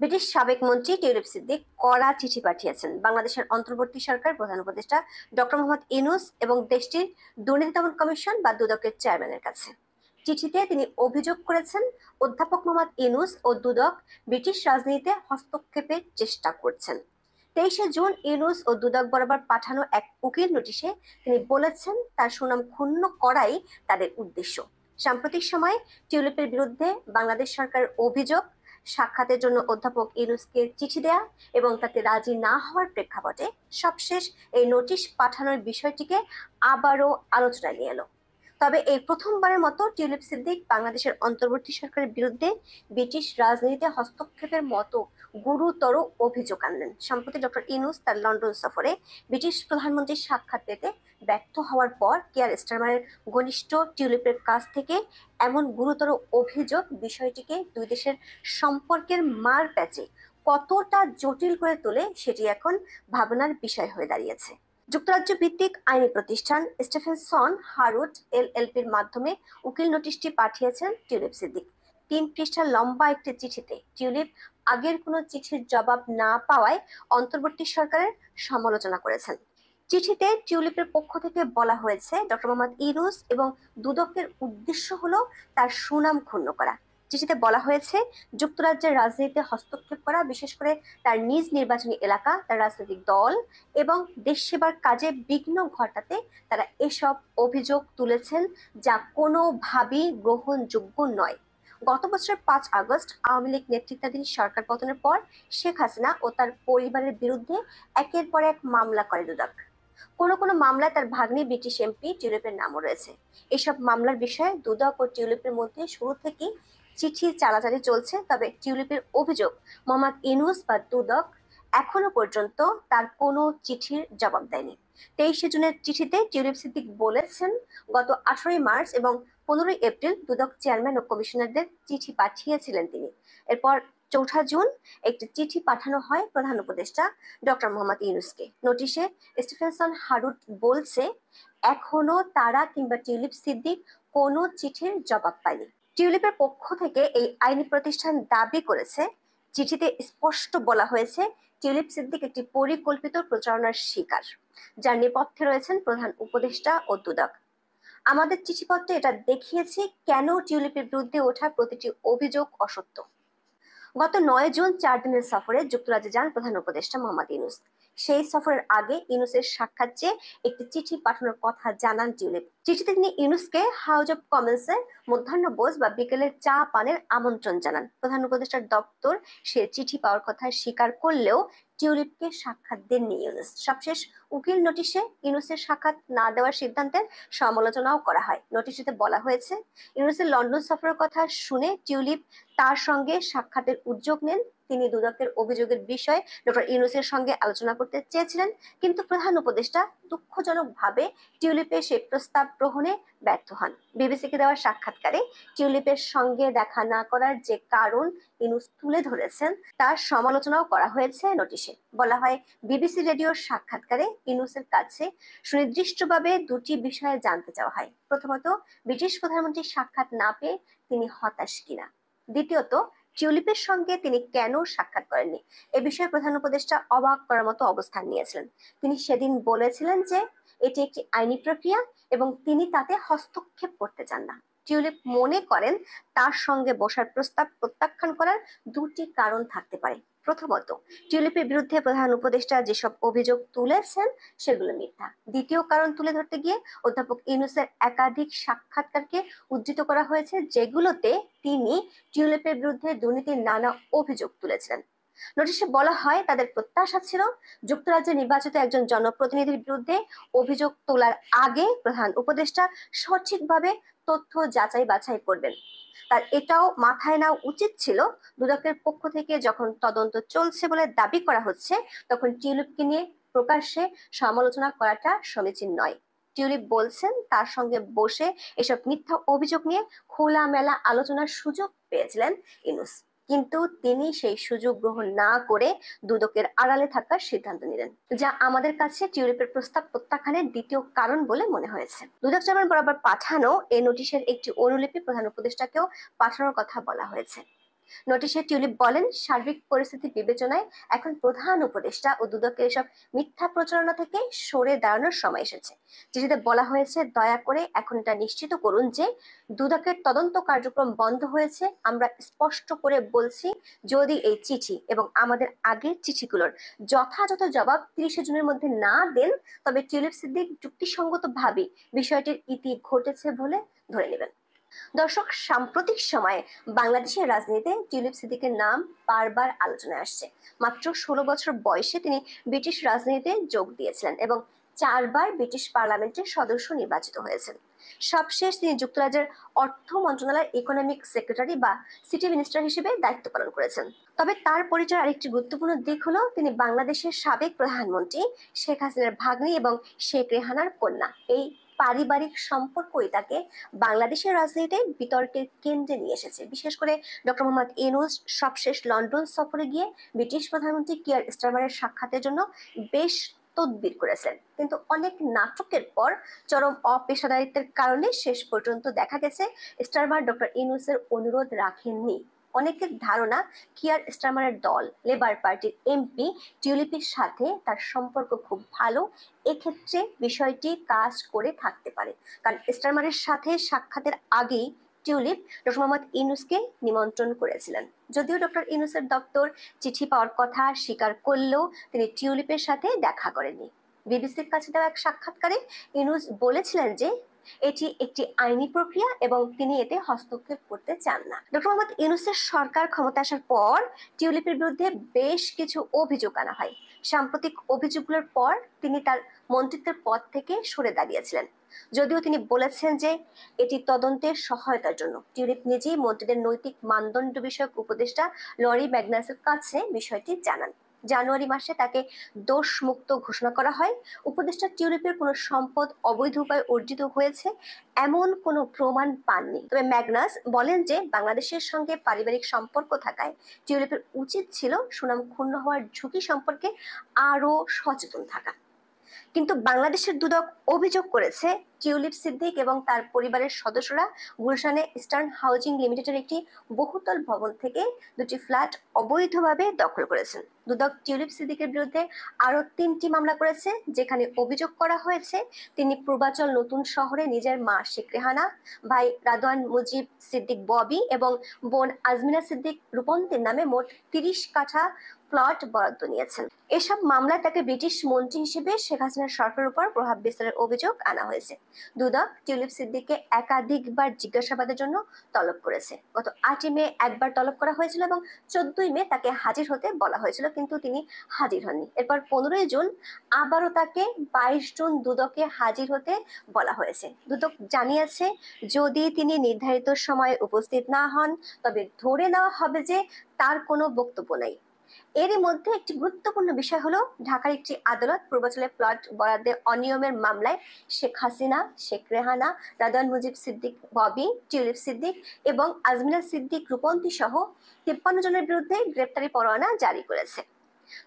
British সাবেক মন্ত্রী tulip Siddique কড়া চিঠি পাঠিয়েছেন বাংলাদেশের অন্তর্বর্তী সরকার প্রধান উপদেষ্টা ডক্টর মোহাম্মদ ইউনূস এবং দেশটির দুর্নীতি দমন কমিশন বা দুদকের চেয়ারম্যানের কাছে। চিঠিতে তিনি অভিযোগ করেছেন অধ্যাপক মোহাম্মদ ইউনূস ও দুদক ব্রিটিশ রাজনীতিতে হস্তক্ষেপের চেষ্টা করছেন। 23শে জুন ইউনূস ও দুদক বরাবর পাঠানো এক উকিল নোটিশে তিনি বলেছেন তার সুনাম ক্ষুণ্ণ করাই তাদের উদ্দেশ্য। সাম্প্রতিক সময়ে টিউলিপের বিরুদ্ধে বাংলাদেশ সরকারের অভিযোগ, সাক্ষাতের জন্য অধ্যাপক ইউনূসকে চিঠি দেয়া এবং তাতে রাজি না হওয়ার প্রেক্ষাপটে সবশেষ এই নোটিশ পাঠানোর বিষয়টিকে আবারও আলোচনায় নিয়ে এলো। তবে এই প্রথমবারের মতো টিউলিপ সিদ্দিক বাংলাদেশের অন্তর্বর্তী সরকারের বিরুদ্ধে ব্রিটিশ রাজনীতিতে হস্তক্ষেপের মতো গুরুতর অভিযোগ আনলেন। সম্প্রতি ডক্টর ইউনূস তার লন্ডন সফরে ব্রিটিশ প্রধানমন্ত্রীর সাক্ষাৎ পেতে ব্যর্থ হওয়ার পর কেয়ার স্টারমারের ঘনিষ্ঠ টিউলিপের কাছ থেকে এমন গুরুতর অভিযোগ বিষয়টিকে দুই দেশের সম্পর্কের মার প্যাচে কতটা জটিল করে তোলে সেটি এখন ভাবনার বিষয় হয়ে দাঁড়িয়েছে। যুক্তরাজ্য ভিত্তিক আইনি প্রতিষ্ঠান স্টেফেনসন হারুট এলএলপির মাধ্যমে উকিল নোটিশটি পাঠিয়েছেন টিউলিপ সিদ্দিক। 3 পৃষ্ঠা লম্বা একটি চিঠিতে টিউলিপ আগের কোনো চিঠির জবাব না পাওয়ায় অন্তর্বর্তী সরকারের সমালোচনা করেছেন। চিঠিতে টিউলিপের পক্ষ থেকে বলা হয়েছে ডক্টর মোহাম্মদ ইউনূস এবং দুদকের উদ্দেশ্য হলো তার সুনাম ক্ষুণ্ণ করা। চিঠিতে বলা হয়েছে যুক্তরাজ্যের রাজনীতিতে হস্তক্ষেপ করা, বিশেষ করে তার নিজ নির্বাচনী এলাকা, তার রাজনৈতিক দল এবং দেশ সেবার কাজে বিঘ্ন ঘটাতে তারা এসব অভিযোগ তুলেছেন, যা কোনোভাবেই গ্রহণযোগ্য নয়। গত বছরের 5 আগস্ট আওয়ামী লীগ নেতৃত্বাধীন সরকার পতনের পর শেখ হাসিনা ও তার পরিবারের বিরুদ্ধে একের পর এক মামলা করে দুদক। কোনো মামলায় তার ভাগ্নি ব্রিটিশ এমপি টিউলিপের নামও রয়েছে। এসব মামলার বিষয়ে দুদক ও টিউলিপের মধ্যে শুরু থেকেই চিঠি চালাচালি চলছে। তবে টিউলিপের অভিযোগ মোহাম্মদ ইউনূস বা দুদক এখনো পর্যন্ত তার কোনো চিঠির জবাব দেয়নি। 23শে জুনের চিঠিতে টিউলিপ সিদ্দিক বলেছেন গত 18ই মার্চ এবং 15ই এপ্রিল দুদক চেয়ারম্যান ও কমিশনারদের চিঠি পাঠিয়েছিলেন তিনি। এরপর 4 জুন একটি চিঠি পাঠানো হয় প্রধান উপদেষ্টা ডক্টর মোহাম্মদ ইউনূসকে। নোটিশে স্টিফেনসন হারুট বলছে এখনো তারা কিংবা টিউলিপ সিদ্দিক কোনো চিঠির জবাব পায়নি। টিউলিপের পক্ষ থেকে এই আইনি প্রতিষ্ঠান দাবি করেছে, চিঠিতে স্পষ্ট বলা হয়েছে টিউলিপ সিদ্দিক একটি পরিকল্পিত প্রচারণার শিকার, যার নেপথ্যে রয়েছেন প্রধান উপদেষ্টা ও দুদক। আমাদের চিঠিপত্রে এটা দেখিয়েছি কেন টিউলিপের বিরুদ্ধে ওঠা প্রতিটি অভিযোগ অসত্য। গত 9 জুন 4 দিনের সফরে যুক্তরাজ্যে যান প্রধান উপদেষ্টা মোহাম্মদ ইউনূস। সেই সফরের আগে ইউনূসের সাক্ষাৎ চেয়ে একটি চিঠি পাঠানোর কথা জানান টিউলিপ। চিঠিতে তিনি ইউনূসকে হাউস অব কমন্সে মধ্যাহ্নভোজ বা বিকেলের চা পানের আমন্ত্রণ জানান। প্রধান উপদেষ্টার দপ্তর সে চিঠি পাওয়ার কথা স্বীকার করলেও টিউলিপকে সাক্ষাৎ দেননি ইউনূস। সবশেষ উকিল নোটিশে ইউনূসের সাক্ষাৎ না দেওয়ার সিদ্ধান্তের সমালোচনাও করা হয়। নোটিশটিতে বলা হয়েছে ইউনূসের লন্ডন সফরের কথা শুনে টিউলিপ তার সঙ্গে সাক্ষাতের উদ্যোগ নেন। তিনি দুদকের অভিযোগের বিষয়ে ডক্টর ইউনূসের সঙ্গে আলোচনা করতে চেয়েছিলেন, কিন্তু প্রধান উপদেষ্টা দুঃখজনকভাবে টিউলিপের সেই প্রস্তাব গ্রহণে ব্যর্থ হন। বিবিসিকে দেওয়া সাক্ষাৎকারে টিউলিপের সঙ্গে দেখা না করার যে কারণ ইউনূস তুলে ধরেছেন তার সমালোচনাও করা হয়েছে নোটিশে। বলা হয় বিবিসি রেডিওর সাক্ষাৎকারে ইউনূসের কাছে সুনির্দিষ্টভাবে দুটি বিষয়ে জানতে চাওয়া হয়। প্রথমত, ব্রিটিশ প্রধানমন্ত্রীর সাক্ষাৎ না পেয়ে তিনি হতাশ কিনা। দ্বিতীয়ত, টিউলিপের সঙ্গে তিনি কেন সাক্ষাৎ করেননি এ বিষয়ে প্রধান উপদেষ্টা অবাক করার মতো অবস্থান নিয়েছিলেন। তিনি সেদিন বলেছিলেন যে এটি একটি আইনি প্রক্রিয়া এবং তিনি তাতে হস্তক্ষেপ করতে চান না। টিউলিপ মনে করেন তার সঙ্গে বসার প্রস্তাব প্রত্যাখ্যান করার দুটি কারণ থাকতে পারে। প্রথমত, টিউলিপের বিরুদ্ধে প্রধান উপদেষ্টা যেসব অভিযোগ তুলেছেন সেগুলো মিথ্যা। দ্বিতীয় কারণ তুলে ধরতে গিয়ে অধ্যাপক ইউনূসের একাধিক সাক্ষাৎকারকে উদ্ধৃত করা হয়েছে, যেগুলোতে তিনি টিউলিপের বিরুদ্ধে দুর্নীতির নানা অভিযোগ তুলেছিলেন। নোটিশে বলা হয় তাদের প্রত্যাশা ছিল যুক্তরাজ্যে নির্বাচিত একজন জনপ্রতিনিধির বিরুদ্ধে অভিযোগ তোলার আগে প্রধান উপদেষ্টা সঠিকভাবে তথ্য যাচাই বাছাই করবেন। তার এটাও মাথায় নেওয়া উচিত ছিল দুদকের পক্ষ থেকে যখন তদন্ত চলছে বলে দাবি করা হচ্ছে তখন টিউলিপকে নিয়ে প্রকাশ্যে সমালোচনা করাটা সমীচীন নয়। টিউলিপ বলছেন তার সঙ্গে বসে এসব মিথ্যা অভিযোগ নিয়ে খোলামেলা আলোচনার সুযোগ পেয়েছিলেন ইউনূস, কিন্তু তিনি সেই সুযোগ গ্রহণ না করে দুদকের আড়ালে থাকার সিদ্ধান্ত নিলেন, যা আমাদের কাছে টিউলিপের প্রস্তাব প্রত্যাখ্যানের দ্বিতীয় কারণ বলে মনে হয়েছে। দুদক চেয়ারম্যান বরাবর পাঠানো এই নোটিশের একটি অনুলিপি প্রধান উপদেষ্টাকেও পাঠানোর কথা বলা হয়েছে। নোটিশে টিউলিপ বলেন, সার্বিক পরিস্থিতি বিবেচনায় এখন প্রধান উপদেষ্টা ও দুদকের এসব মিথ্যা প্রচারণা থেকে সরে দাঁড়ানোর সময় এসেছে। চিঠিতে বলা হয়েছে, দয়া করে এখন এটা নিশ্চিত করুন যে দুদকের তদন্ত কার্যক্রম বন্ধ হয়েছে। আমরা স্পষ্ট করে বলছি, যদি এই চিঠি এবং আমাদের আগের চিঠিগুলোর যথাযথ জবাব 30 জুনের মধ্যে না দেন, তবে টিউলিপ সিদ্দিক যুক্তিসঙ্গতভাবে বিষয়টির ইতি ঘটেছে বলে ধরে নেবেন। দর্শক, সাম্প্রতিক সময়ে বাংলাদেশের রাজনীতিতে টিউলিপ সিদ্দিকের নাম বারবার আলোচনায় আসছে। মাত্র 16 বছর বয়সে তিনি ব্রিটিশ রাজনীতিতে যোগ দিয়েছিলেন এবং 4বার ব্রিটিশ পার্লামেন্টের সদস্য নির্বাচিত হয়েছেন। সবশেষ তিনি যুক্তরাজ্যের অর্থ মন্ত্রণালয়ের ইকোনমিক সেক্রেটারি বা সিটি মিনিস্টার হিসেবে দায়িত্ব পালন করেছেন। তবে তার পরিচয়ের আরেকটি গুরুত্বপূর্ণ দিক হলো, তিনি বাংলাদেশের সাবেক প্রধানমন্ত্রী শেখ হাসিনার ভাগ্নি এবং শেখ রেহানার কন্যা। এই পারিবারিক সম্পর্কই তাকে বাংলাদেশের রাজনীতিতে বিতর্কের কেন্দ্রে নিয়ে এসেছে। বিশেষ করে ডক্টর মোহাম্মদ ইউনূস সবশেষ লন্ডন সফরে গিয়ে ব্রিটিশ প্রধানমন্ত্রী কিয়ার স্টারমারের সাক্ষাতের জন্য বেশ তদবির করেছেন, কিন্তু অনেক নাটকের পর চরম অপেশাদারিত্বের কারণে শেষ পর্যন্ত দেখা গেছে স্টারমার ডক্টর ইউনূসের অনুরোধ রাখেননি। অনেকের ধারণা, কিয়ার স্টারমারের দল লেবার পার্টির এমপি টিউলিপের সাথে তার সম্পর্ক খুব ভালো। এক্ষেত্রে বিষয়টি কাজ করে থাকতে পারে, কারণ স্টারমারের সাথে সাক্ষাতের আগেই টিউলিপ ডক্টর মোহাম্মদ ইউনূসকে নিমন্ত্রণ করেছিলেন। যদিও ডক্টর ইউনূসের দপ্তর চিঠি পাওয়ার কথা স্বীকার করলেও তিনি টিউলিপের সাথে দেখা করেননি। বিবিসির কাছে দেওয়া এক সাক্ষাৎকারে ইউনূস বলেছিলেন যে এটি একটি আইনি প্রক্রিয়া এবং তিনি এতে হস্তক্ষেপ করতে চান না। ডক্টর মোহাম্মদ ইউনূসের সরকার ক্ষমতা আসার পর টিউলিপের বিরুদ্ধে বেশ কিছু অভিযোগ আনা হয়। সাম্প্রতিক অভিযোগগুলোর পর তিনি তার মন্ত্রিত্বের পদ থেকে সরে দাঁড়িয়েছিলেন। যদিও তিনি বলেছেন যে এটি তদন্তের সহায়তার জন্য। টিউলিপ নিজেই মন্ত্রীদের নৈতিক মানদণ্ড বিষয়ক উপদেষ্টা লরি ম্যাগনাসের কাছে বিষয়টি জানান। জানুয়ারি মাসে তাকে দোষমুক্ত ঘোষণা করা হয়। উপদেষ্টা টিউলিপের কোনো সম্পদ অবৈধ উপায়ে অর্জিত হয়েছে এমন কোনো প্রমাণ পাননি। তবে ম্যাগনাস বলেন যে বাংলাদেশের সঙ্গে পারিবারিক সম্পর্ক থাকায় টিউলিপের উচিত ছিল সুনাম ক্ষুণ্ণ হওয়ার ঝুঁকি সম্পর্কে আরও সচেতন থাকা। কিন্তু বাংলাদেশের দুদক অভিযোগ করেছে, টিউলিপ সিদ্দিক এবং তার পরিবারের সদস্যরা গুলশানে ইস্টার্ন হাউজিং লিমিটেডের একটি বহুতল ভবন থেকে 2টি ফ্ল্যাট অবৈধভাবে দখল করেছেন। দুদক টিউলিপ সিদ্দিকের বিরুদ্ধে আরও 3টি মামলা করেছে, যেখানে অভিযোগ করা হয়েছে তিনি পূর্বাচল নতুন শহরে নিজের মা শেখ রেহানা, ভাই রাদওয়ান মুজিব সিদ্দিক ববি এবং বোন আজমিনা সিদ্দিক রূপন্তের নামে মোট 30 কাঠা প্লট বরাদ্দ নিয়েছেন। এসব মামলায় তাকে ব্রিটিশ মন্ত্রী হিসেবে শেখ হাসিনার সরকারের উপর প্রভাব বিস্তারের অভিযোগ আনা হয়েছে। দুদক টিউলিপ সিদ্দিককে একাধিকবার জিজ্ঞাসাবাদের জন্য তলব করেছে। গত 8 মে একবার তলব করা হয়েছিল এবং 14 মে তাকে হাজির হতে বলা হয়েছিল, কিন্তু তিনি হাজির হননি। এরপর 15 জুন আবারও তাকে 22 জুন দুদকে হাজির হতে বলা হয়েছে। দুদক জানিয়েছে, যদি তিনি নির্ধারিত সময়ে উপস্থিত না হন তবে ধরে নেওয়া হবে যে তার কোনো বক্তব্য নেই। এরই মধ্যে একটি গুরুত্বপূর্ণ বিষয় হলো, ঢাকার একটি আদালত পূর্বাচলে প্লট বরাদ্দে অনিয়মের মামলায় শেখ হাসিনা, শেখ রেহানা, রাদওয়ান মুজিব সিদ্দিক ববি, টিউলিপ সিদ্দিক এবং আজমিনা সিদ্দিক রূপন্তী সহ 53 জনের বিরুদ্ধে গ্রেপ্তারি পরোয়ানা জারি করেছে।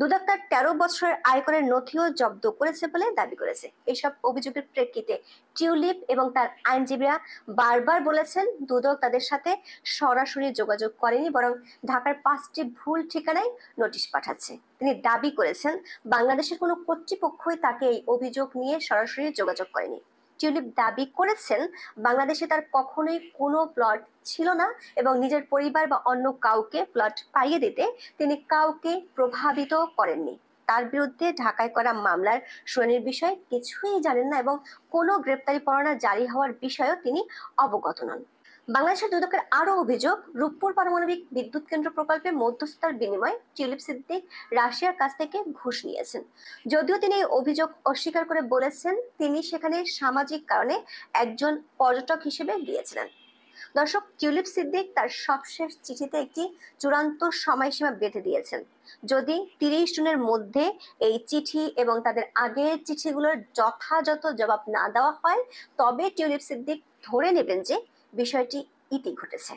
দুদক তার 13 বছরের আয়করের নথিও জব্দ করেছে বলে দাবি করেছে। এসব অভিযোগের প্রেক্ষিতে টিউলিপ এবং তার আইনজীবীরা বারবার বলেছেন, দুদক তাদের সাথে সরাসরি যোগাযোগ করেনি, বরং ঢাকার 5টি ভুল ঠিকানায় নোটিশ পাঠাচ্ছে। তিনি দাবি করেছেন, বাংলাদেশের কোনো কর্তৃপক্ষই তাকে এই অভিযোগ নিয়ে সরাসরি যোগাযোগ করেনি। টিউলিপ দাবি করেছেন, বাংলাদেশে তার কখনোই কোনো প্লট ছিল না এবং নিজের পরিবার বা অন্য কাউকে প্লট পাইয়ে দিতে তিনি কাউকে প্রভাবিত করেননি। তার বিরুদ্ধে ঢাকায় করা মামলার শুনানির বিষয়ে কিছুই জানেন না এবং কোনো গ্রেপ্তারি পরোয়ানা জারি হওয়ার বিষয়েও তিনি অবগত নন। বাংলাদেশের দুদকের আরও অভিযোগ, রূপপুর পারমাণবিক বিদ্যুৎ কেন্দ্র প্রকল্পে মধ্যস্থতার বিনিময়ে টিউলিপ সিদ্দিক রাশিয়ার কাছ থেকে ঘুষ নিয়েছেন। যদিও তিনি এই অভিযোগ অস্বীকার করে বলেছেন তিনি সেখানে সামাজিক কারণে একজন পর্যটক হিসেবে গিয়েছিলেন। দর্শক, টিউলিপ সিদ্দিক তার সবশেষ চিঠিতে একটি চূড়ান্ত সময়সীমা বেঁধে দিয়েছেন। যদি 30 জুনের মধ্যে এই চিঠি এবং তাদের আগের চিঠিগুলোর যথাযথ জবাব না দেওয়া হয়, তবে টিউলিপ সিদ্দিক ধরে নেবেন যে বিষয়টি ইতি ঘটেছে।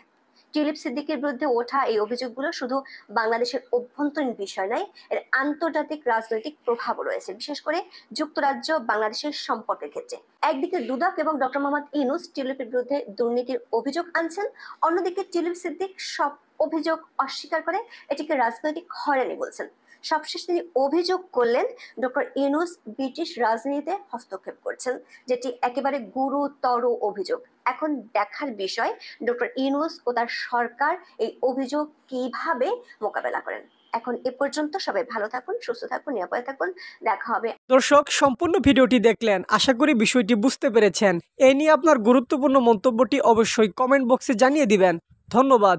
টিউলিপ সিদ্দিকের বিরুদ্ধে ওঠা এই অভিযোগগুলো শুধু বাংলাদেশের অভ্যন্তরীণ বিষয় নয়, এর আন্তর্জাতিক রাজনৈতিক প্রভাবও রয়েছে, বিশেষ করে যুক্তরাজ্য বাংলাদেশের সম্পর্কের ক্ষেত্রে। একদিকে দুদক এবং ডক্টর মোহাম্মদ ইউনূস টিউলিপের বিরুদ্ধে দুর্নীতির অভিযোগ আনছেন, অন্যদিকে টিউলিপ সিদ্দিক সব অভিযোগ অস্বীকার করে এটিকে রাজনৈতিক হয়রানি বলছেন। সবশেষে তিনি অভিযোগ করলেন ডক্টর ইউনূস ব্রিটিশ রাজনীতিতে হস্তক্ষেপ করছেন, যেটি একেবারে গুরুতর অভিযোগ। এখন দেখার বিষয় ডক্টর ইউনূস ও তার সরকার এই অভিযোগ কিভাবে মোকাবেলা করেন। এখন এ পর্যন্ত, সবাই ভালো থাকুন, সুস্থ থাকুন, নিরাপদে থাকুন। দেখা হবে। দর্শক, সম্পূর্ণ ভিডিওটি দেখলেন, আশা করি বিষয়টি বুঝতে পেরেছেন। এ নিয়ে আপনার গুরুত্বপূর্ণ মন্তব্যটি অবশ্যই কমেন্ট বক্সে জানিয়ে দিবেন। ধন্যবাদ।